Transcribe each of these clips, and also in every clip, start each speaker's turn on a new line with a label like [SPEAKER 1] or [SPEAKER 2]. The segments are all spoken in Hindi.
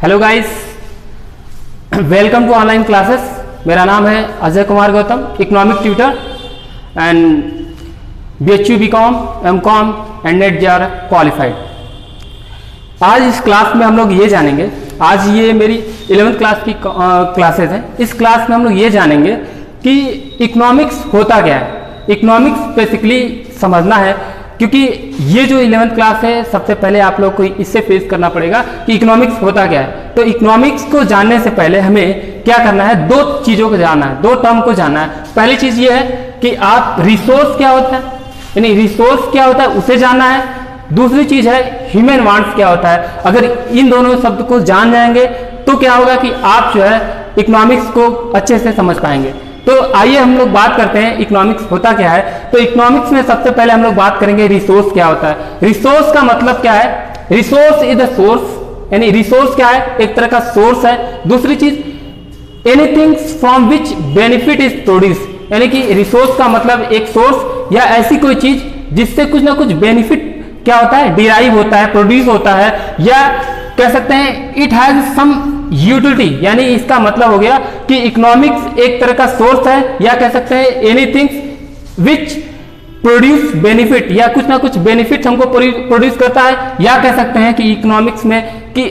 [SPEAKER 1] Hello guys, welcome to online classes. मेरा नाम है Ajay Kumar Gautam, economic tutor and BHU BCom MCom and net JR qualified. आज इस क्लास में हम लोग ये जानेंगे, आज ये मेरी 11th क्लास की क्लासेस हैं। इस क्लास में हम लोग ये जानेंगे कि इकोनॉमिक्स होता क्या है। इकोनॉमिक्स बेसिकली समझना है, क्योंकि ये जो 11th क्लास है, सबसे पहले आप लोग को इससे फेस करना पड़ेगा कि इकोनॉमिक्स होता क्या है। तो इकोनॉमिक्स को जानने से पहले हमें क्या करना है, दो चीज़ों को जानना है, दो टर्म को जानना है। पहली चीज़ ये है कि आप रिसोर्स क्या होता है, यानी रिसोर्स क्या होता है उसे जानना है। दूसरी चीज़ है ह्यूमन वांट्स क्या होता है। अगर इन दोनों शब्द को जान जाएंगे तो क्या होगा कि आप जो है इकोनॉमिक्स को अच्छे से समझ पाएंगे। तो आइए हम लोग बात करते हैं इकोनॉमिक्स होता क्या है। तो इकोनॉमिक्स में सबसे पहले हम लोग बात करेंगे रिसोर्स क्या होता है। रिसोर्स का मतलब क्या है, रिसोर्स इज द सोर्स, यानी रिसोर्स क्या है, एक तरह का सोर्स है। दूसरी चीज anything from which benefit is produce, यानी कि रिसोर्स का मतलब एक सोर्स या ऐसी कोई चीज जिससे कुछ ना कुछ बेनिफिट क्या होता है, डिराइव होता है, प्रोड्यूस होता है, या कह सकते हैं इट हैज सम यूटिलिटी। यानी इसका मतलब हो गया कि इकोनॉमिक्स एक तरह का सोर्स है, या कह सकते हैं एनीथिंग विच प्रोड्यूस बेनिफिट, या कुछ ना कुछ बेनिफिट हमको प्रोड्यूस करता है। या कह सकते हैं कि इकोनॉमिक्स में कि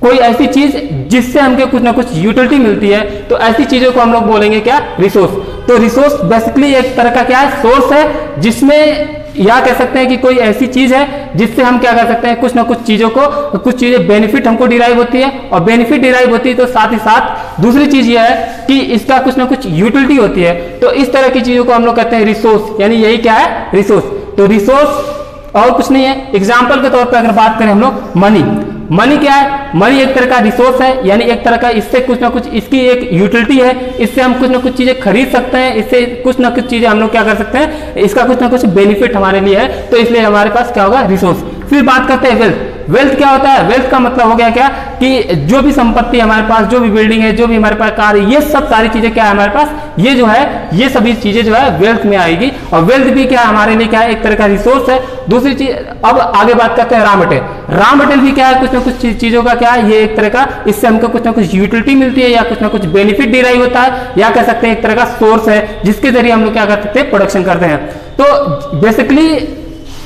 [SPEAKER 1] कोई ऐसी चीज जिससे हमको कुछ ना कुछ यूटिलिटी मिलती है, तो ऐसी चीजों को हम लोग बोलेंगे क्या, रिसोर्स। तो रिसोर्स बेसिकली एक तरह का क्या है, सोर्स है, जिसमें या कह सकते हैं कि कोई ऐसी चीज है जिससे हम क्या कर सकते हैं, कुछ ना कुछ चीजों को, कुछ चीजें बेनिफिट हमको डिराइव होती है। और बेनिफिट डिराइव होती है तो साथ ही साथ दूसरी चीज ये है कि इसका कुछ ना कुछ यूटिलिटी होती है। तो इस तरह की चीजों को हम लोग कहते हैं रिसोर्स, यानी यही क्या है, रिसोर्स। तो रिसोर्स और कुछ नहीं है। एग्जाम्पल के तौर पर अगर बात करें हम लोग मनी, मनी क्या है, मनी एक तरह का रिसोर्स है, यानी एक तरह का इससे कुछ ना कुछ इसकी एक यूटिलिटी है, इससे हम कुछ ना कुछ चीजें खरीद सकते हैं, इससे कुछ ना कुछ चीजें हम लोग क्या कर सकते हैं, इसका कुछ ना कुछ बेनिफिट हमारे लिए है, तो इसलिए हमारे पास क्या होगा, रिसोर्स। फिर बात करते हैं वेल्थ। वेल्थ क्या होता है, वेल्थ का मतलब हो गया क्या कि जो भी संपत्ति हमारे पास, जो भी बिल्डिंग है, जो भी हमारे पास कार है, ये सब सारी चीजें क्या है हमारे पास, ये जो है ये सभी चीजें जो है वेल्थ में आएगी। और वेल्थ भी क्या है हमारे लिए, क्या है, एक तरह का रिसोर्स है। दूसरी चीज, अब आगे बात करते हैं रॉ मटेरियल। रॉ मटेरियल भी क्या है, कुछ ना कुछ चीजों का क्या है, ये एक तरह का, इससे हमको कुछ ना कुछ यूटिलिटी मिलती है, या कुछ ना कुछ बेनिफिट डिराइव होता है, या कह सकते हैं एक तरह का सोर्स है जिसके जरिए हम लोग क्या कर सकते हैं, प्रोडक्शन करते हैं। तो बेसिकली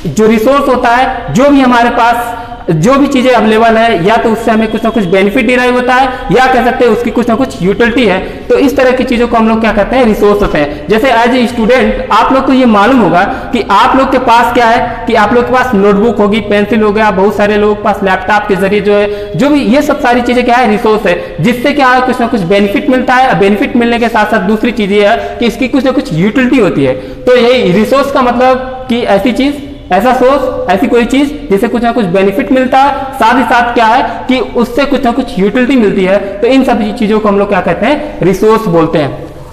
[SPEAKER 1] जो रिसोर्स होता है, जो भी हमारे पास जो भी चीजें अवेलेबल है, या तो उससे हमें कुछ ना कुछ बेनिफिट डिराइव होता है, या कह सकते हैं उसकी कुछ ना कुछ यूटिलिटी है। तो इस तरह की चीजों को हम लोग क्या कहते हैं, रिसोर्स होते हैं। जैसे एज ए स्टूडेंट आप लोग को ये मालूम होगा कि आप लोग के पास क्या है, कि आप लोग के पास नोटबुक होगी, पेंसिल हो गया, बहुत सारे लोगों के पास लैपटॉप के जरिए जो है, जो भी ये सब सारी चीजें क्या है, रिसोर्स है, जिससे क्या है, कुछ ना कुछ बेनिफिट मिलता है। बेनिफिट मिलने के साथ साथ दूसरी चीज ये है कि इसकी कुछ ना कुछ यूटिलिटी होती है। तो यही रिसोर्स का मतलब कि ऐसी चीज, ऐसा सोर्स, ऐसी कोई चीज जिससे कुछ ना कुछ बेनिफिट मिलता है, साथ ही साथ क्या है कि उससे कुछ ना कुछ यूटिलिटी मिलती है। तो इन सभी चीजों को हम लोग क्या कहते हैं, रिसोर्स बोलते हैं।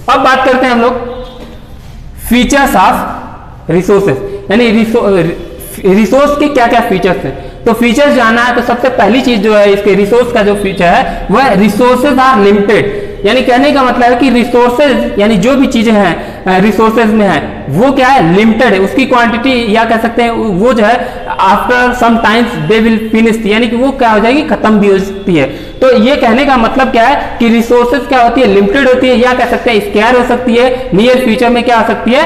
[SPEAKER 1] अब बात करते हैं हम लोग फीचर्स ऑफ रिसोर्सेस, यानी रिसोर्स के क्या क्या फीचर्स हैं। तो फीचर्स जानना है तो सबसे पहली चीज जो है इसके रिसोर्स का जो फीचर है वह रिसोर्सेज आर लिमिटेड। यानी कहने का मतलब है कि रिसोर्सेज, यानी जो भी चीजें हैं रिसोर्सेज में है, वो क्या है, लिमिटेड है। उसकी क्वांटिटी, या कह सकते हैं वो जो है after some times they will finish, यानी कि वो क्या हो जाएगी, खत्म भी हो सकती है। तो ये कहने का मतलब क्या है कि रिसोर्सेज क्या होती है, लिमिटेड होती है, या कह सकते हैं स्केयर हो सकती है, नियर फ्यूचर में क्या हो सकती है,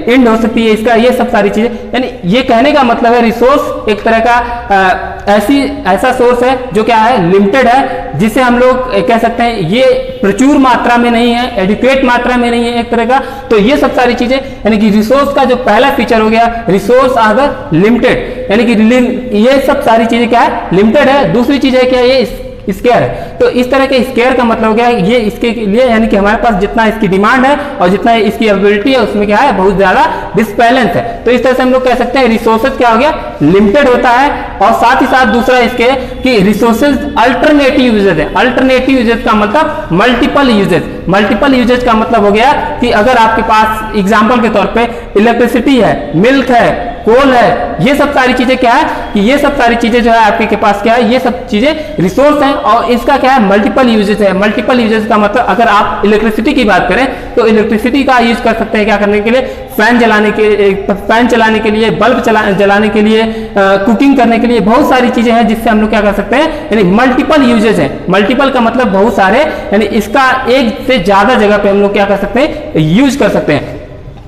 [SPEAKER 1] एंड हो सकती है इसका, ये सब सारी चीजें। यानी ये कहने का मतलब है रिसोर्स एक तरह का ऐसा सोर्स है जो क्या है, लिमिटेड है, जिसे हम लोग कह सकते हैं ये प्रचुर मात्रा में नहीं है, एडिक्वेट मात्रा में नहीं है एक तरह का। तो ये सब सारी चीजें, यानी कि रिसोर्स का जो पहला फीचर हो गया, रिसोर्स आर द लिमिटेड, यानी कि ये सब सारी चीजें क्या है, लिमिटेड है। दूसरी चीज है क्या, ये स्केयर है। तो इस तरह के स्केयर का मतलब हो गया ये इसके लिए, यानी कि हमारे पास जितना इसकी डिमांड है और जितना इसकी अवेलेबिलिटी है उसमें क्या है, बहुत ज्यादा डिसबैलेंस है। तो इस तरह से हम लोग कह सकते हैं रिसोर्सेज क्या हो गया, लिमिटेड होता है। और साथ ही साथ दूसरा इसके कि रिसोर्सेज अल्टरनेटिव यूजेज है। अल्टरनेटिव यूजेज का मतलब मल्टीपल यूजेज। मल्टीपल यूजेज का मतलब हो गया कि अगर आपके पास एग्जाम्पल के तौर पर इलेक्ट्रिसिटी है, मिल्क है, कोल है, ये सब सारी चीजें क्या है कि ये सब सारी चीजें जो है आपके के पास क्या है, ये सब चीजें रिसोर्स हैं। और इसका क्या है, मल्टीपल यूजेस है। मल्टीपल यूजेस का मतलब अगर आप इलेक्ट्रिसिटी की बात करें तो इलेक्ट्रिसिटी का यूज कर सकते हैं क्या करने के लिए, फैन चलाने के लिए, बल्ब जलाने के लिए, कुकिंग करने के लिए, बहुत सारी चीजें हैं जिससे हम लोग क्या कर सकते हैं, यानी मल्टीपल यूजेज है। मल्टीपल का मतलब बहुत सारे, यानी इसका एक से ज्यादा जगह पे हम लोग क्या कर सकते हैं, यूज कर सकते हैं।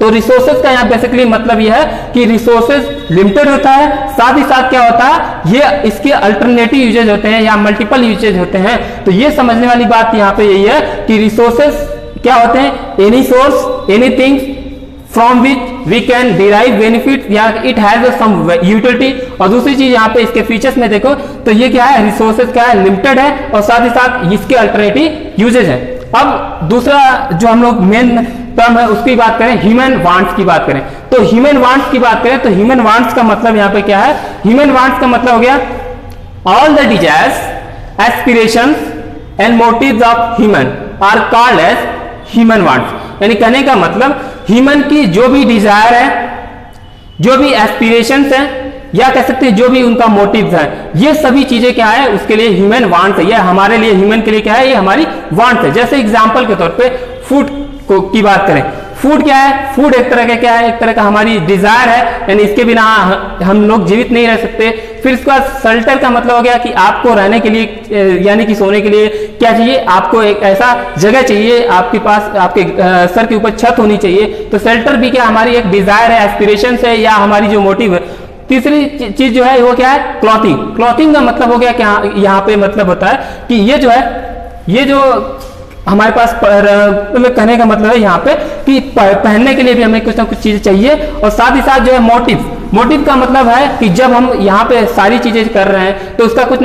[SPEAKER 1] तो रिसोर्सेज का यहाँ बेसिकली मतलब यह है कि रिसोर्सेज लिमिटेड होता है, साथ ही साथ क्या होता है, ये इसके अल्टरनेटिव यूजेज होते हैं या मल्टीपल यूजेज होते हैं। तो ये समझने वाली बात यहाँ पे यही है कि रिसोर्सेज क्या होते हैं, any source, anything from which we can derive benefit या इट हैज सम यूटिलिटी। और दूसरी चीज यहाँ पे इसके फीचर्स में देखो तो ये क्या है, रिसोर्सेज क्या है, लिमिटेड है और साथ ही साथ इसके अल्टरनेटिव यूजेज है। अब दूसरा जो हम लोग मेन टर्म है उसकी बात करें, ह्यूमन वांट्स की बात करें, तो ह्यूमन वांट्स की बात करें तो ह्यूमन वांट्स का मतलब यहाँ पे क्या है, ह्यूमन वांट्स का मतलब हो गया all the desires, aspirations and motives of human are called as human wants. यानी कहने का मतलब ह्यूमन की जो भी डिजायर है, जो भी एस्पिरेशंस है, या कह सकते हैं जो भी उनका मोटिव्स है, ये सभी चीजें क्या है, उसके लिए ह्यूमन वांट्स है। ये हमारे लिए, ह्यूमन के लिए क्या है, ये हमारी वांट्स है। जैसे एग्जांपल के तौर पे फूड की बात करें, फूड क्या है, फूड एक तरह का क्या है, एक तरह का हमारी डिजायर है, यानी इसके बिना हम लोग जीवित नहीं रह सकते। फिर इसके बाद शेल्टर का मतलब हो गया कि आपको रहने के लिए, यानी कि सोने के लिए क्या चाहिए, आपको एक ऐसा जगह चाहिए, आपके पास आपके सर के ऊपर छत होनी चाहिए। तो शेल्टर भी क्या हमारी एक डिजायर है, एस्पिरेशन है या हमारी जो मोटिव है। तीसरी चीज जो है वो क्या है, क्लॉथिंग। क्लॉथिंग का मतलब हो गया क्या, यहाँ पे मतलब होता है कि ये जो है, ये जो हमारे पास कहने का मतलब है यहाँ पे कि पहनने के लिए भी हमें कुछ ना कुछ चीजें चाहिए। और साथ ही साथ जो है मोटिव, मोटिव का मतलब है कि जब हम यहाँ पे सारी चीजें कर रहे हैं तो उसका कुछ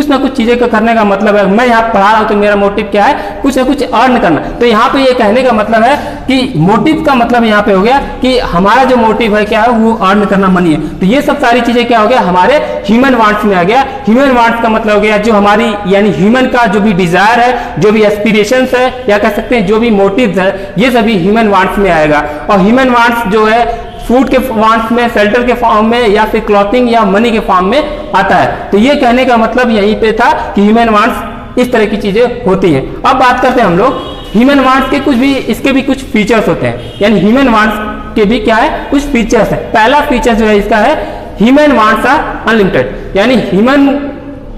[SPEAKER 1] ना कुछ चीजें का करने का मतलब है, मैं यहाँ पढ़ा रहा हूँ तो मेरा मोटिव क्या है, कुछ ना कुछ अर्न करना। तो यहाँ पे ये कहने का मतलब है कि मोटिव का मतलब यहाँ पे हो गया कि हमारा जो मोटिव है क्या है, वो अर्न करना मनी है। तो ये सब सारी चीजें क्या हो गया, हमारे ह्यूमन वांट्स में आ गया। ह्यूमन वांट्स का मतलब हो गया जो हमारी, यानी ह्यूमन का जो भी डिजायर है, जो भी एस्पिरेशन है, या कह सकते हैं जो भी मोटिव्स है, ये सभी ह्यूमन वांट्स में आएगा। और ह्यूमन वांट्स जो है फूड के वांट्स में, शेल्टर के फॉर्म में, या फिर क्लॉथिंग या मनी के फॉर्म में आता है। तो ये कहने का मतलब यहीं पे था कि ह्यूमन वांट्स इस तरह की चीजें होती हैं। अब बात करते हैं हम लोग ह्यूमन वांट्स के, कुछ भी इसके भी कुछ फीचर्स होते हैं, यानी ह्यूमन वांट्स के भी क्या है, कुछ फीचर्स है। पहला फीचर जो है इसका है ह्यूमन वांट्स आर अनलिमिटेड, यानी ह्यूमन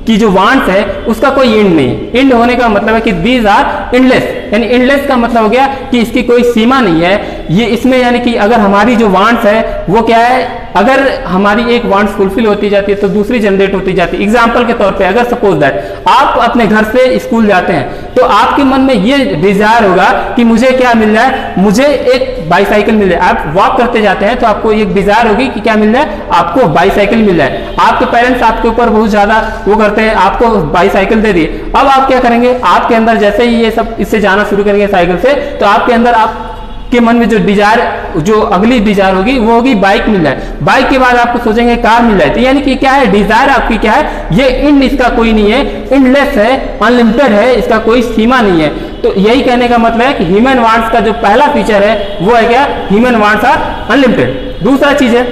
[SPEAKER 1] की जो वांट्स है उसका कोई एंड नहीं। एंड होने का मतलब है कि दीज आर एंडलेस, यानी एंडलेस का मतलब हो गया कि इसकी कोई सीमा नहीं है। ये इसमें यानी कि अगर हमारी जो वांट्स है वो क्या है, अगर हमारी एक वांट्स फुलफिल होती जाती है तो दूसरी जनरेट होती जाती है। एग्जांपल के तौर पे अगर सपोज दैट आप अपने घर से स्कूल जाते हैं तो आपके मन में ये डिजायर होगा कि मुझे क्या मिल रहा है, मुझे एक बाईसाइकिल मिल रहा है। आप वॉक करते जाते हैं तो आपको एक डिजायर होगी कि क्या मिल रहा है, आपको बाईसाइकिल मिल रहा है। आपके पेरेंट्स आपके ऊपर बहुत ज्यादा वो करते हैं, आपको बाईसाइकिल दे दिए। अब आप क्या करेंगे, आपके अंदर जैसे ही ये सब इससे जाना शुरू करेंगे साइकिल से, तो आपके अंदर आपके मन में जो डिजायर, जो अगली डिजायर होगी वो होगी बाइक मिल रहा है। बाइक के बाद आपको सोचेंगे कार मिल रहा है। तो यानी कि क्या है, डिजायर आपकी क्या है, ये एंड इसका कोई नहीं है, एंडलेस है, अनलिमिटेड है, इसका कोई सीमा नहीं है। तो यही कहने का मतलब है कि ह्यूमन वांट्स का जो पहला फीचर है वो है क्या, ह्यूमन वांट्स आर अनलिमिटेड। दूसरा चीज है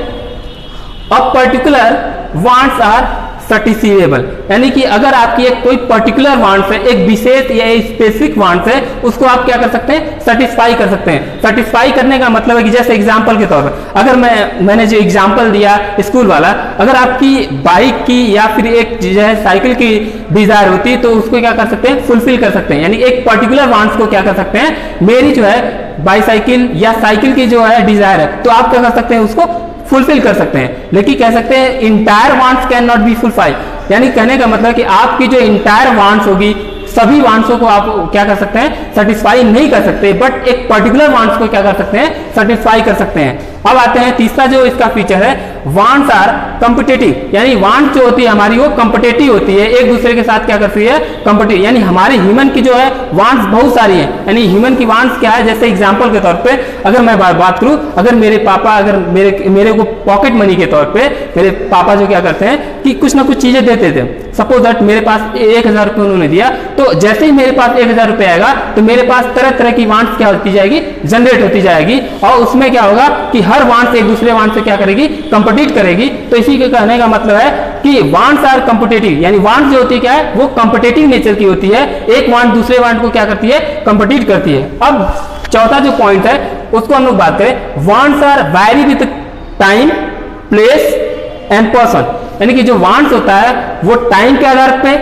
[SPEAKER 1] अ पर्टिकुलर वांट्स आर सटिस्फाइबल, यानी कि अगर आपकी एक कोई पर्टिकुलर वांट्स है, एक विशेष या स्पेसिफिक वांट्स है, उसको आप क्या कर सकते हैं, सेटिस्फाई कर सकते हैं। सेटिस्फाई करने का मतलब है कि जैसे एग्जांपल के तौर पर अगर मैंने जो एग्जांपल दिया स्कूल वाला, अगर आपकी बाइक की या फिर एक जो है साइकिल की डिजायर होती तो उसको क्या कर सकते हैं, फुलफिल कर सकते हैं। यानी एक पर्टिकुलर वांट्स को क्या कर सकते हैं, मेरी जो है बाईसाइकिल या साइकिल की जो है डिजायर है, तो आप क्या कर सकते हैं, उसको फुलफिल कर सकते हैं। लेकिन कह सकते हैं entire wants can not be fulfil, यानी कहने का मतलब कि आपकी जो इंटायर वांट्स होगी, सभी वांट्सों को आप क्या कर सकते हैं, सेटिस्फाई नहीं कर सकते, बट एक पर्टिकुलर वांट्स को क्या कर सकते हैं, सेटिस्फाई कर सकते हैं। अब आते हैं तीसरा जो इसका फीचर है, वांट्स आर कॉम्पिटिटिव, यानी वांट्स जो होती है हमारी वो कॉम्पिटिटिव होती है, एक दूसरे के साथ क्या करती है, कॉम्पिटिटिव। यानी हमारे ह्यूमन की जो है वांट्स बहुत सारी है, यानी ह्यूमन की वांट्स क्या है, जैसे एग्जांपल के तौर पे अगर मैं बात करूं, अगर मेरे पापा अगर मेरे को पॉकेट मनी के तौर पे मेरे पापा जो क्या करते हैं कि कुछ ना कुछ चीजें देते थे। सपोज दैट मेरे पास 1000 रुपये उन्होंने दिया, तो जैसे ही मेरे पास 1000 रुपये आएगा तो मेरे पास तरह तरह की वांट्स क्या होती जाएगी, जनरेट होती जाएगी, और उसमें क्या होगा कि हर वांट्स एक दूसरे वांट से क्या करेगी, कंपीट करेगी। तो इसी के कहने का मतलब है कि वांट्स आर कंपिटिटिव, यानी वांट्स जो होती है क्या है, वो कंपिटिटिव नेचर की होती है, एक वांट दूसरे वांट को क्या करती है, कंपीट करती है। अब चौथा जो पॉइंट है उसको हम लोग बात करें, wants are vary with time, place and person. यानी कि जो वांट्स होता है वो टाइम के आधार पे,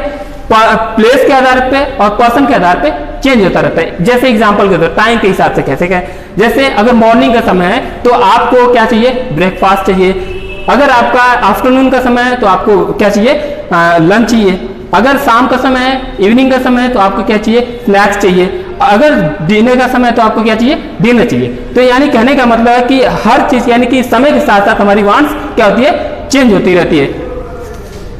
[SPEAKER 1] प्लेस के आधार पे और पर्सन के आधार पे चेंज होता रहता है। जैसे एग्जांपल के तौर टाइम के हिसाब से कैसे क्या, जैसे अगर मॉर्निंग का समय है तो आपको क्या चाहिए, ब्रेकफास्ट चाहिए। अगर आपका आफ्टरनून का समय है तो आपको क्या चाहिए, लंच चाहिए। अगर शाम का समय है, इवनिंग का समय है तो आपको क्या चाहिए, स्नैक्स चाहिए। अगर डिनर का समय है तो आपको क्या चाहिए, डिनर चाहिए। तो यानी कहने का मतलब है कि हर चीज यानी कि समय के साथ साथ हमारी वांट्स क्या होती है, चेंज होती रहती है।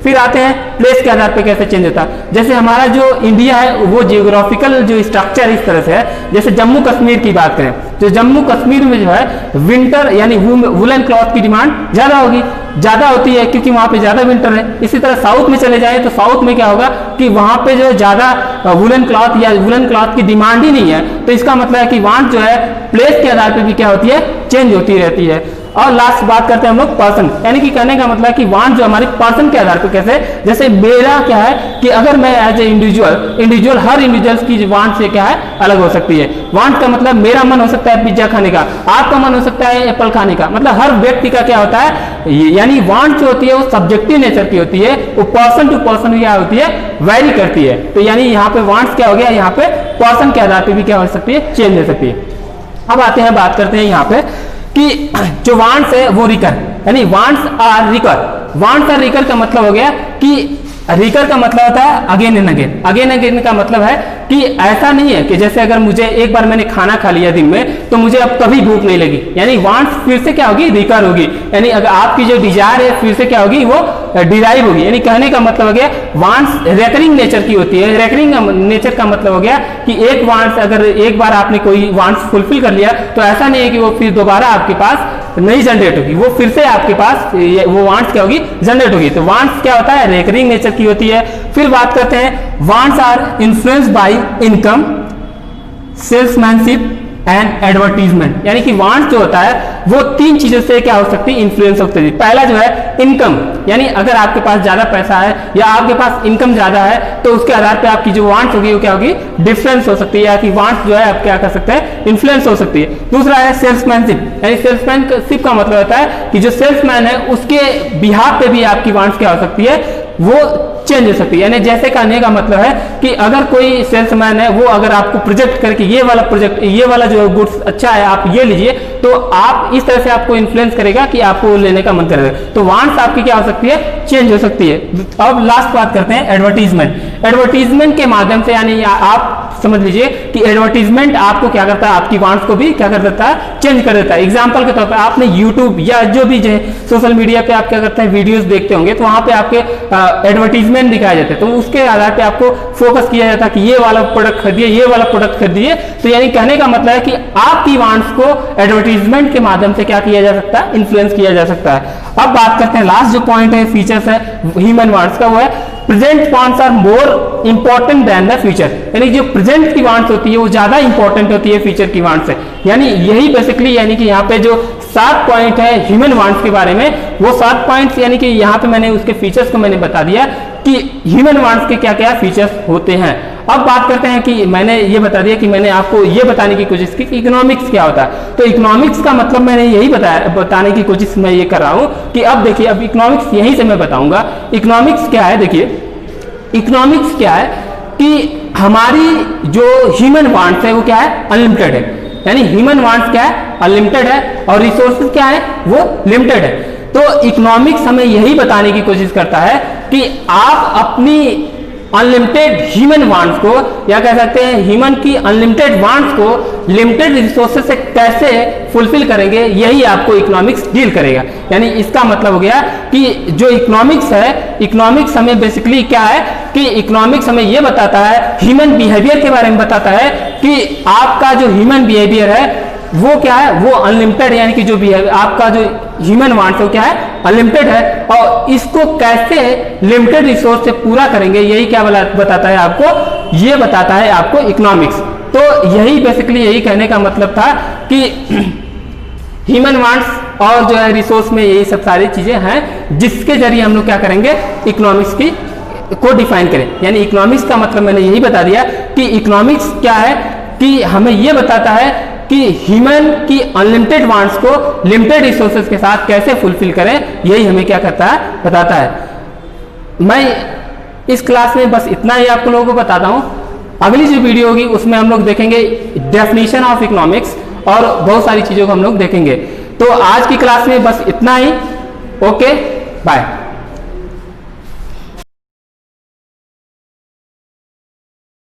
[SPEAKER 1] फिर आते हैं प्लेस के आधार पे कैसे चेंज होता है। जैसे हमारा जो इंडिया है वो जियोग्राफिकल जो स्ट्रक्चर इस तरह से है, जैसे जम्मू कश्मीर की बात करें तो जम्मू कश्मीर में जो है विंटर यानी वुलन क्लॉथ की डिमांड ज्यादा होती है क्योंकि वहां पे ज्यादा विंटर है। इसी तरह साउथ में चले जाए तो साउथ में क्या होगा कि वहां पे जो ज्यादा वुलन क्लॉथ या वुलन क्लॉथ की डिमांड ही नहीं है। तो इसका मतलब है कि वांट जो है प्लेस के आधार पर भी क्या होती है, चेंज होती रहती है। और लास्ट बात करते हैं हम लोग पर्सन, यानी कि कहने का मतलब है कि वांट जो हमारे पर्सन के आधार पर कैसे, जैसे मेरा क्या है कि अगर मैं एज ए इंडिविजुअल हर इंडिविजुअल्स की वांट से क्या है, अलग हो सकती है। वांट का मतलब मेरा मन हो सकता है पिज्जा खाने का, आपका मन हो सकता है एप्पल खाने का, मतलब हर व्यक्ति का क्या होता है, यानी वांट जो होती है वो सब्जेक्टिव नेचर की होती है, वो पर्सन टू पर्सन क्या होती है, वेरी करती है। तो यानी यहाँ पे वांट्स क्या हो गया, यहाँ पे पर्सन के आधार पर भी क्या हो सकती है, चेंज हो सकती है। अब आते हैं, बात करते हैं यहाँ पे कि जो वांट्स है वो रिकर, यानी wants are recur. Wants are recur का मतलब हो गया कि रिकर का मतलब होता है again and again. Again again का मतलब है कि ऐसा नहीं है कि जैसे अगर मुझे एक बार मैंने खाना खा लिया दिन में तो मुझे अब कभी भूख नहीं लगी, यानी वांट्स फिर से क्या होगी, रिकर होगी। यानी अगर आपकी जो डिजायर है फिर से क्या होगी, वो डिराइव होगी। यानी कहने का मतलब हो गया वांट्स रेकरिंग नेचर की होती है। रेकरिंग नेचर का मतलब हो गया कि एक वांट्स अगर एक बार आपने कोई वांट्स फुलफिल कर लिया तो ऐसा नहीं है कि वो फिर दोबारा आपके पास नहीं जनरेट होगी, वो फिर से आपके पास वो वांट्स क्या होगी, जनरेट होगी। तो वांट्स क्या होता है, रेकरिंग नेचर की होती है। फिर बात करते हैं wants are influenced by income, salesmanship and advertisement. यानी कि वांट्स जो होता है वो तीन चीजों से क्या हो सकती है, इन्फ्लुएंस हो सकती है। पहला जो है इनकम, यानी अगर आपके पास ज्यादा पैसा है या आपके पास इनकम ज्यादा है तो उसके आधार पे आपकी जो वांट्स होगी वो क्या होगी, डिफरेंस हो सकती है, या कि वांट्स जो है आप क्या कर सकते हैं, इन्फ्लुएंस हो सकती है। दूसरा है सेल्समैनशिप, यानी सेल्समैनशिप का मतलब होता है कि जो सेल्समैन है उसके बिहाफ पे भी आपकी वांट्स क्या हो सकती है, वो चेंज हो सकती है। यानी जैसे कहने का मतलब है कि अगर कोई सेल्समैन है वो अगर आपको प्रोजेक्ट करके ये वाला जो गुड्स अच्छा है आप ये लीजिए, तो आप इस तरह से आपको इन्फ्लुएंस करेगा कि आपको लेने का मन करेगा। तो वांट्स आपकी क्या हो सकती है, चेंज हो सकती है। अब लास्ट बात करते हैं एडवर्टीजमेंट। एडवर्टीजमेंट के माध्यम से यानी आप समझ लीजिए कि एडवर्टीजमेंट आपको क्या करता है, आपकी वांट्स को भी क्या कर देता है, चेंज कर देता है। एग्जांपल के तौर पर आपने यूट्यूब या जो भी जो सोशल मीडिया पे आप क्या करते हैं, वीडियोस देखते होंगे तो वहां पे आपके एडवर्टीजमेंट दिखाए जाते हैं, तो उसके आधार पे आपको फोकस किया जाता है कि ये वाला प्रोडक्ट खरीदिए, ये वाला प्रोडक्ट खरीदिए। तो यानी कहने का मतलब है कि आपकी वांट्स को एडवर्टीजमेंट के माध्यम से क्या किया जा सकता है, इन्फ्लुएंस किया जा सकता है। अब बात करते हैं लास्ट जो पॉइंट है, फीचर्स है ह्यूमन वांट्स का, वो है present wants are more important than the future. यानी जो प्रेजेंट की वांट्स होती है वो ज्यादा इंपॉर्टेंट होती है फ्यूचर की वांट्स से। यानी यही बेसिकली यानी कि यहाँ पे जो 7 पॉइंट है ह्यूमन वांट्स के बारे में, वो 7 पॉइंट्स यानी कि यहाँ पे मैंने उसके फीचर्स को मैंने बता दिया कि ह्यूमन वांट्स के क्या क्या फीचर्स होते हैं। अब बात करते हैं कि मैंने ये बता दिया कि मैंने आपको ये बताने की कोशिश की कि इकोनॉमिक्स क्या होता है। तो इकोनॉमिक्स का मतलब मैंने यही बताने की कोशिश मैं ये कर रहा हूँ कि अब देखिए, अब इकोनॉमिक्स यहीं से मैं बताऊंगा। इकोनॉमिक्स क्या है, देखिए इकोनॉमिक्स क्या है कि हमारी जो ह्यूमन वांट्स है वो क्या है, अनलिमिटेड है। यानी ह्यूमन वांट्स क्या है, अनलिमिटेड है, और रिसोर्सेज क्या है, वो लिमिटेड है। तो इकोनॉमिक्स हमें यही बताने की कोशिश करता है कि आप अपनी अनलिमिटेड ह्यूमन वांट्स को, या कह सकते हैं ह्यूमन की अनलिमिटेड वांट्स को लिमिटेड रिसोर्सेज से कैसे फुलफिल करेंगे, यही आपको इकोनॉमिक्स डील करेगा। यानी इसका मतलब हो गया कि जो इकोनॉमिक्स है, इकोनॉमिक्स हमें बेसिकली क्या है कि इकोनॉमिक्स हमें यह बताता है, ह्यूमन बिहेवियर के बारे में बताता है कि आपका जो ह्यूमन बिहेवियर है वो क्या है, वो अनलिमिटेड, यानी कि जो भी है आपका जो ह्यूमन वांट्स है वो क्या है, अनलिमिटेड है, और इसको कैसे लिमिटेड रिसोर्स से पूरा करेंगे, यही क्या बताता है आपको, ये बताता है आपको इकोनॉमिक्स। तो यही बेसिकली यही कहने का मतलब था कि ह्यूमन वांट्स और जो है रिसोर्स में यही सब सारी चीजें हैं जिसके जरिए हम लोग क्या करेंगे, इकोनॉमिक्स की को डिफाइन करें। यानी इकोनॉमिक्स का मतलब मैंने यही बता दिया कि इकोनॉमिक्स क्या है कि हमें यह बताता है कि ह्यूमन की अनलिमिटेड वांट्स को लिमिटेड रिसोर्सेज के साथ कैसे फुलफिल करें, यही हमें क्या करता है, बताता है। मैं इस क्लास में बस इतना ही आप लोगों को बताता हूँ। अगली जो वीडियो होगी उसमें हम लोग देखेंगे डेफिनेशन ऑफ इकोनॉमिक्स और बहुत सारी चीज़ों को हम लोग देखेंगे। तो आज की क्लास में बस इतना ही। Okay, bye.